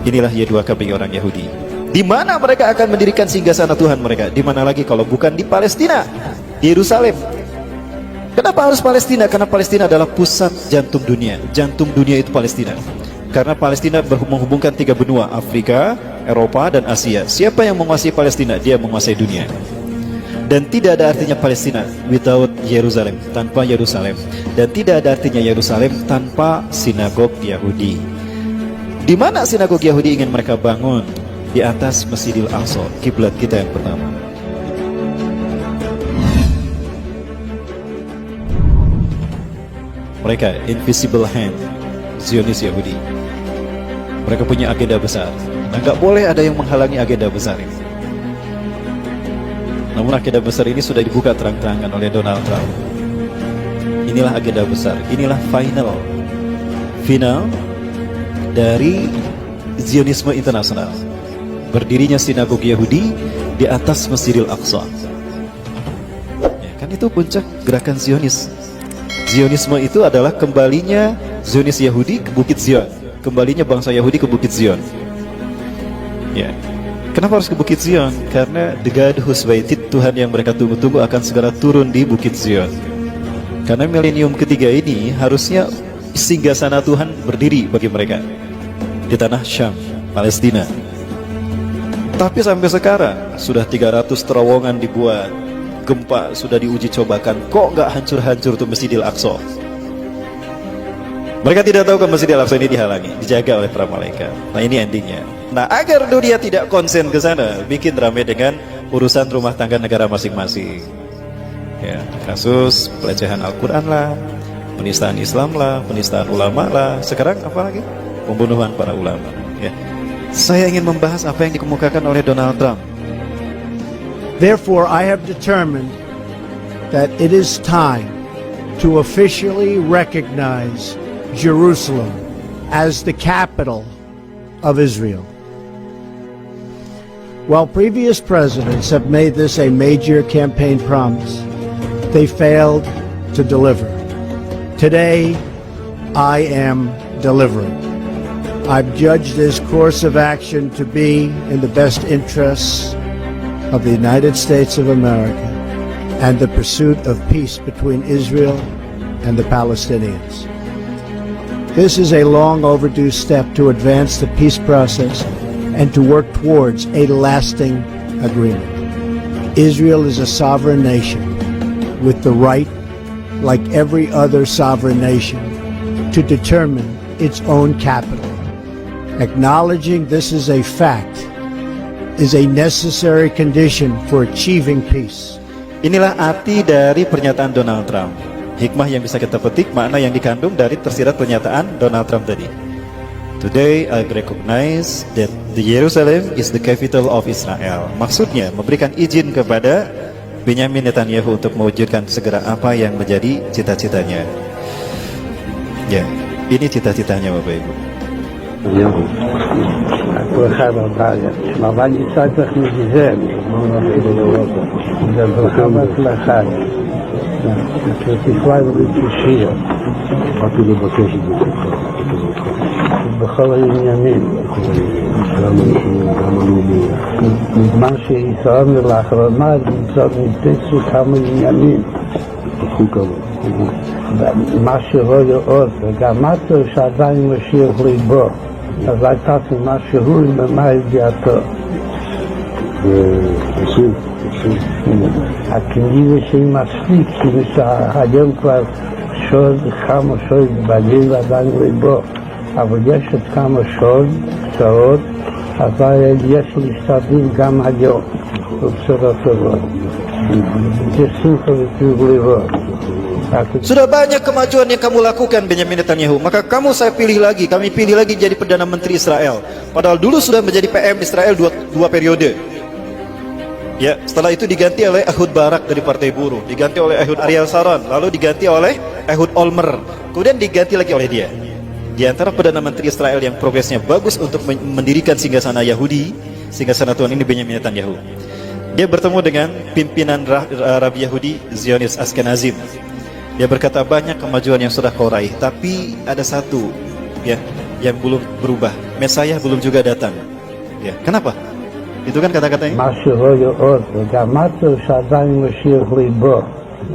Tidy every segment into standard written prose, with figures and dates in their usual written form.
Inilah Y2K bagi orang Yahudi. Di mana mereka akan mendirikan singgasana Tuhan mereka? Di mana lagi kalau bukan di Palestina, di Yerusalem. Kenapa harus Palestina? Karena Palestina adalah pusat jantung dunia. Jantung dunia itu Palestina. Karena Palestina menghubungkan 3 benua, Afrika, Eropa, dan Asia. Siapa yang menguasai Palestina? Dia menguasai dunia. Dan tidak ada artinya Palestina without Yerusalem, tanpa Yerusalem. Dan tidak ada artinya Yerusalem tanpa sinagog Yahudi. Di mana sinagog Yahudi ingin mereka bangun? Di atas Masjidil Aqsa, kiblat kita yang pertama. Mereka invisible hand, Zionis Yahudi. Mereka punya agenda besar. Nah, nggak boleh ada yang menghalangi agenda besar ini. Namun agenda besar ini sudah dibuka terang-terangan oleh Donald Trump. Inilah agenda besar. Inilah final dari Zionisme internasional. Berdirinya sinagog Yahudi di atas Masjidil Aqsa. Ya, kan itu puncak gerakan Zionis. Zionisme itu adalah kembalinya Zionis Yahudi ke Bukit Zion, kembalinya bangsa Yahudi ke Bukit Zion. Ya, kenapa harus ke Bukit Zion? Karena the God who's waited, Tuhan yang mereka tunggu-tunggu akan segera turun di Bukit Zion. Karena milenium ketiga ini harusnya singgasana Tuhan berdiri bagi mereka di tanah Syam, Palestina. Tapi sampai sekarang sudah 300 terowongan dibuat, gempa sudah diuji cobakan, kok nggak hancur-hancur tuh Masjidil Aqsa? Mereka tidak tahu kan Masjidil Aqsa ini dihalangi, dijaga oleh para malaikat. Nah, ini endingnya. Nah, agar dunia tidak konsen ke sana, bikin rame dengan urusan rumah tangga negara masing-masing. Ya, kasus pelecehan Al-Quran lah, penistaan Islam lah, penistaan ulama lah. Sekarang apa lagi? Pembunuhan para ulama. Ya. Saya ingin membahas apa yang dikemukakan oleh Donald Trump. Therefore, I have determined that it is time to officially recognize Jerusalem as the capital of Israel. While previous presidents have made this a major campaign promise, they failed to deliver. Today, I am delivering. I've judged this course of action to be in the best interests of the United States of America and the pursuit of peace between Israel and the Palestinians. This is a long overdue step to advance the peace process and to work towards a lasting agreement. Israel is a sovereign nation with the right, like every other sovereign nation, to determine its own capital. Acknowledging this is a fact is a necessary condition for achieving peace. Inilah arti dari pernyataan Donald Trump. Hikmah yang bisa kita petik, makna yang dikandung dari tersirat pernyataan Donald Trump tadi. Today I recognize that the Jerusalem is the capital of Israel. Maksudnya memberikan izin kepada Benyamin Netanyahu untuk mewujudkan segera apa yang menjadi cita-citanya. Ya, ini cita-citanya Bapak Ibu. ברכה בבית, אבל יצא צריך מזה, זה ברכה בהצלחה. תקווה ולתושיע. באתי לבקש את זה בכל העניינים. גם הלאומי. בזמן שהתרמנו לאחרונה, נתפסו כמה עניינים. פתחו כמה. מה שלא לראות, וגם מה שעדיין משאיר ליבו. אז הייתה מה שהוא ממה ידיעתו. ועושים. הכנראה שהיא מספיק, כאילו שהיום כבר כמה שוד בגיל עדיין ליבו, אבל יש עוד כמה שעות, אבל יש להשתדל גם היום, ובשורות טובות. יש שמחה וטוב ליבו. Sudah banyak kemajuan yang kamu lakukan Benyamin Netanyahu, maka kami pilih lagi jadi Perdana Menteri Israel. Padahal dulu sudah menjadi PM Israel dua periode. Ya, setelah itu diganti oleh Ehud Barak dari Partai Buruh, diganti oleh Ehud Ariel Sharon, lalu diganti oleh Ehud Olmer, kemudian diganti lagi oleh dia. Di antara Perdana Menteri Israel yang progresnya bagus untuk mendirikan singgasana Yahudi, singgasana Tuhan ini Benyamin Netanyahu. Dia bertemu dengan pimpinan Rabi Yahudi Zionis Ashkenazim. Dia berkata banyak kemajuan yang sudah kau raih, tapi ada satu ya yang belum berubah. Mesias belum juga datang. Ya, kenapa? Itu kan kata-katanya. משהו לא יאות, וגם משהו שעדיין משאיר ליבו.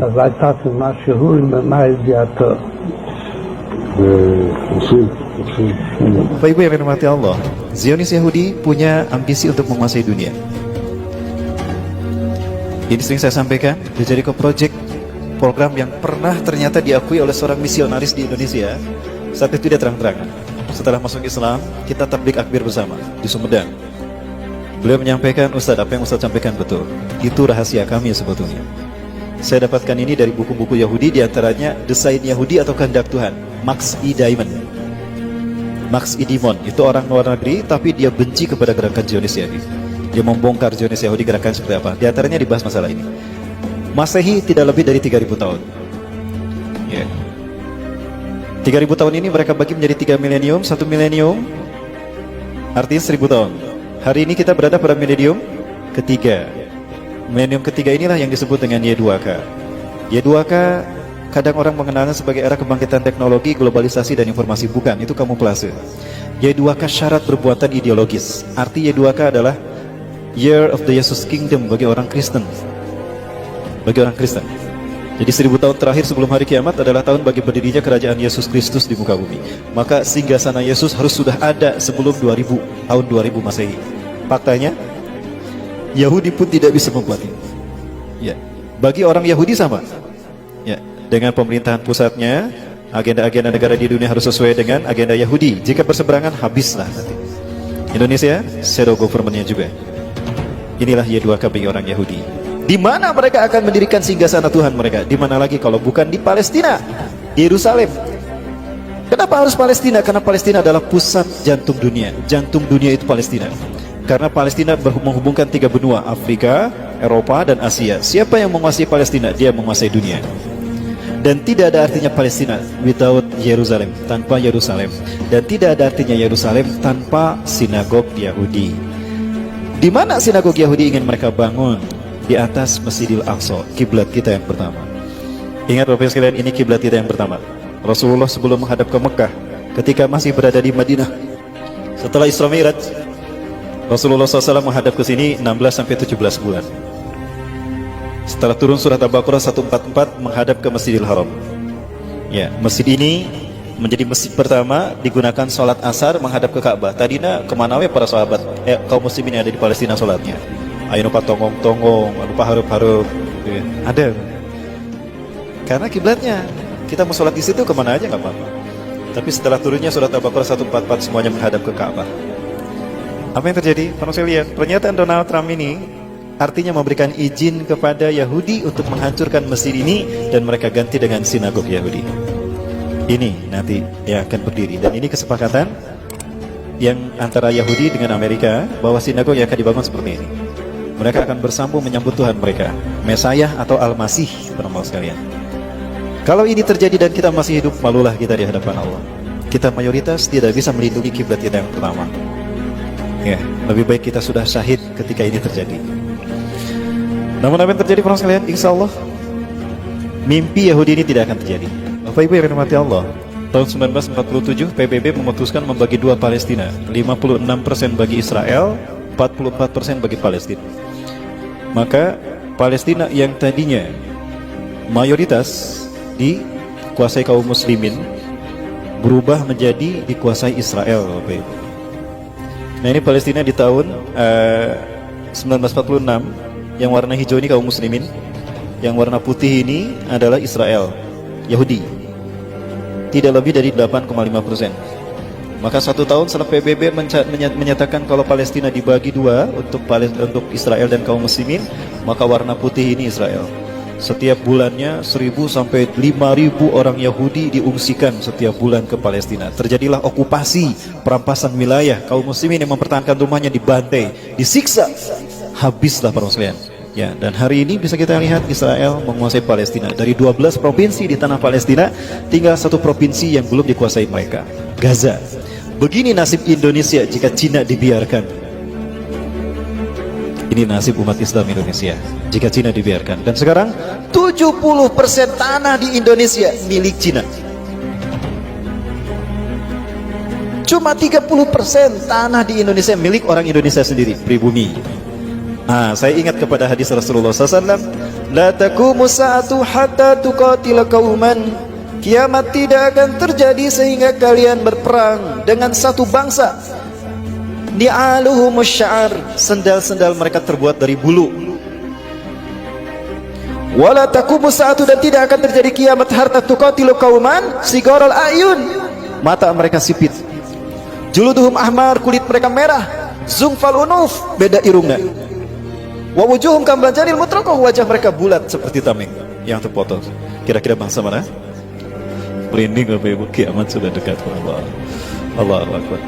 אז הייתה משהו ממה ידיעתו. ועושים. Bapak Ibu yang dirahmati Allah, Zionis Yahudi punya ambisi untuk menguasai dunia. Ini sering saya sampaikan, The Jericho Project, program yang pernah ternyata diakui oleh seorang misionaris di Indonesia. Saat itu dia terang-terangan, setelah masuk Islam, kita tablik akbir bersama di Sumedang. Beliau menyampaikan, Ustadz, apa yang Ustadz sampaikan betul. Itu rahasia kami sebetulnya. Saya dapatkan ini dari buku-buku Yahudi, diantaranya Desain Yahudi atau Kehendak Tuhan, Max E. Diamond. Max E. Diamond itu orang luar negeri, tapi dia benci kepada gerakan Zionis Yahudi. Dia membongkar Zionis Yahudi gerakan seperti apa. Di antaranya dibahas masalah ini. Masehi tidak lebih dari 3.000 tahun. Ya. 3.000 tahun ini mereka bagi menjadi 3 milenium, 1 milenium artinya 1.000 tahun. Hari ini kita berada pada milenium ketiga. Milenium ketiga inilah yang disebut dengan Y2K. Y2K kadang orang mengenalnya sebagai era kebangkitan teknologi, globalisasi, dan informasi. Bukan, itu kamuflase. Y2K syarat berbuatan ideologis. Arti Y2K adalah Year of the Jesus Kingdom bagi orang Kristen. Bagi orang Kristen. Jadi 1.000 tahun terakhir sebelum hari kiamat adalah tahun bagi berdirinya kerajaan Yesus Kristus di muka bumi. Maka singgasana Yesus harus sudah ada sebelum 2000, tahun 2000 Masehi. Faktanya, Yahudi pun tidak bisa membuat ini. Ya, bagi orang Yahudi sama. Ya, dengan pemerintahan pusatnya, agenda-agenda negara di dunia harus sesuai dengan agenda Yahudi. Jika berseberangan, habislah nanti. Indonesia, shadow government-nya juga. Inilah Y2K bagi orang Yahudi. Di mana mereka akan mendirikan singgasana Tuhan mereka? Di mana lagi kalau bukan di Palestina, di Yerusalem? Kenapa harus Palestina? Karena Palestina adalah pusat jantung dunia. Jantung dunia itu Palestina. Karena Palestina menghubungkan 3 benua, Afrika, Eropa, dan Asia. Siapa yang menguasai Palestina? Dia menguasai dunia. Dan tidak ada artinya Palestina without Yerusalem, tanpa Yerusalem. Dan tidak ada artinya Yerusalem tanpa sinagog Yahudi. Di mana sinagog Yahudi ingin mereka bangun? Di atas Masjidil Aqsa, kiblat kita yang pertama. Ingat Bapak sekalian, ini kiblat kita yang pertama. Rasulullah sebelum menghadap ke Mekah, ketika masih berada di Madinah, setelah Isra Mi'raj, Rasulullah SAW menghadap ke sini 16-17 bulan. Setelah turun surat Al-Baqarah 144 menghadap ke Masjidil Haram. Ya, masjid ini menjadi masjid pertama digunakan sholat asar menghadap ke Ka'bah. Tadinya kemana we para sahabat, kaum muslimin yang ada di Palestina sholatnya? Ayo nupa tongong-tongong, nupa harup-harup, ya. Ada. Karena kiblatnya, kita mau sholat di situ kemana aja nggak apa-apa. Tapi setelah turunnya surat Al-Baqarah 144 semuanya menghadap ke Ka'bah. Apa yang terjadi? Pernah saya lihat pernyataan Donald Trump ini artinya memberikan izin kepada Yahudi untuk menghancurkan masjid ini dan mereka ganti dengan sinagog Yahudi. Ini nanti yang akan berdiri, dan ini kesepakatan yang antara Yahudi dengan Amerika bahwa sinagog yang akan dibangun seperti ini. Mereka akan bersambung menyambut Tuhan mereka, Mesias atau Al-Masih, teman-teman sekalian. Kalau ini terjadi dan kita masih hidup, malulah kita di hadapan Allah. Kita mayoritas tidak bisa melindungi kiblat kita yang pertama. Ya, lebih baik kita sudah syahid ketika ini terjadi. Namun apa yang terjadi para sekalian? Insya Allah mimpi Yahudi ini tidak akan terjadi. Bapak Ibu yang dirahmati Allah, tahun 1947 PBB memutuskan membagi dua Palestina, 56% bagi Israel, 44% bagi Palestina. Maka Palestina yang tadinya mayoritas dikuasai kaum muslimin berubah menjadi dikuasai Israel, Bapak Ibu. Nah, ini Palestina di tahun 1946. Yang warna hijau ini kaum muslimin, yang warna putih ini adalah Israel, Yahudi. Tidak lebih dari 8,5%. Maka 1 tahun setelah PBB menyatakan kalau Palestina dibagi dua untuk Israel dan kaum muslimin, maka warna putih ini Israel. Setiap bulannya 1.000 sampai 5.000 orang Yahudi diungsikan setiap bulan ke Palestina. Terjadilah okupasi, perampasan wilayah. Kaum muslimin yang mempertahankan rumahnya dibantai, disiksa. Habislah para sekalian. Ya, dan hari ini bisa kita lihat Israel menguasai Palestina. Dari 12 provinsi di tanah Palestina, tinggal 1 provinsi yang belum dikuasai mereka, Gaza. Begini nasib Indonesia jika Cina dibiarkan. Ini nasib umat Islam Indonesia jika Cina dibiarkan. Dan sekarang 70% tanah di Indonesia milik Cina. Cuma 30% tanah di Indonesia milik orang Indonesia sendiri, pribumi. Saya ingat kepada hadis Rasulullah SAW, la taqumu sa'atu hatta tuqatila qauman. Kiamat tidak akan terjadi sehingga kalian berperang dengan satu bangsa. Ni'aluhumus sya'ar, sendal-sendal mereka terbuat dari bulu. Wala taqumu sa'atu, dan tidak akan terjadi kiamat hatta tuqatilu qauman sigaral ayun, mata mereka sipit. Juluduhum ahmar, kulit mereka merah. Zungfal unuf, beda irungnya. Wa wujuhum kamlanjanil mutraqah, wajah mereka bulat seperti tameng yang terpotong. Kira-kira bangsa mana? Merinding Bapak Ibu, kiamat sudah dekat. Allah Akbar.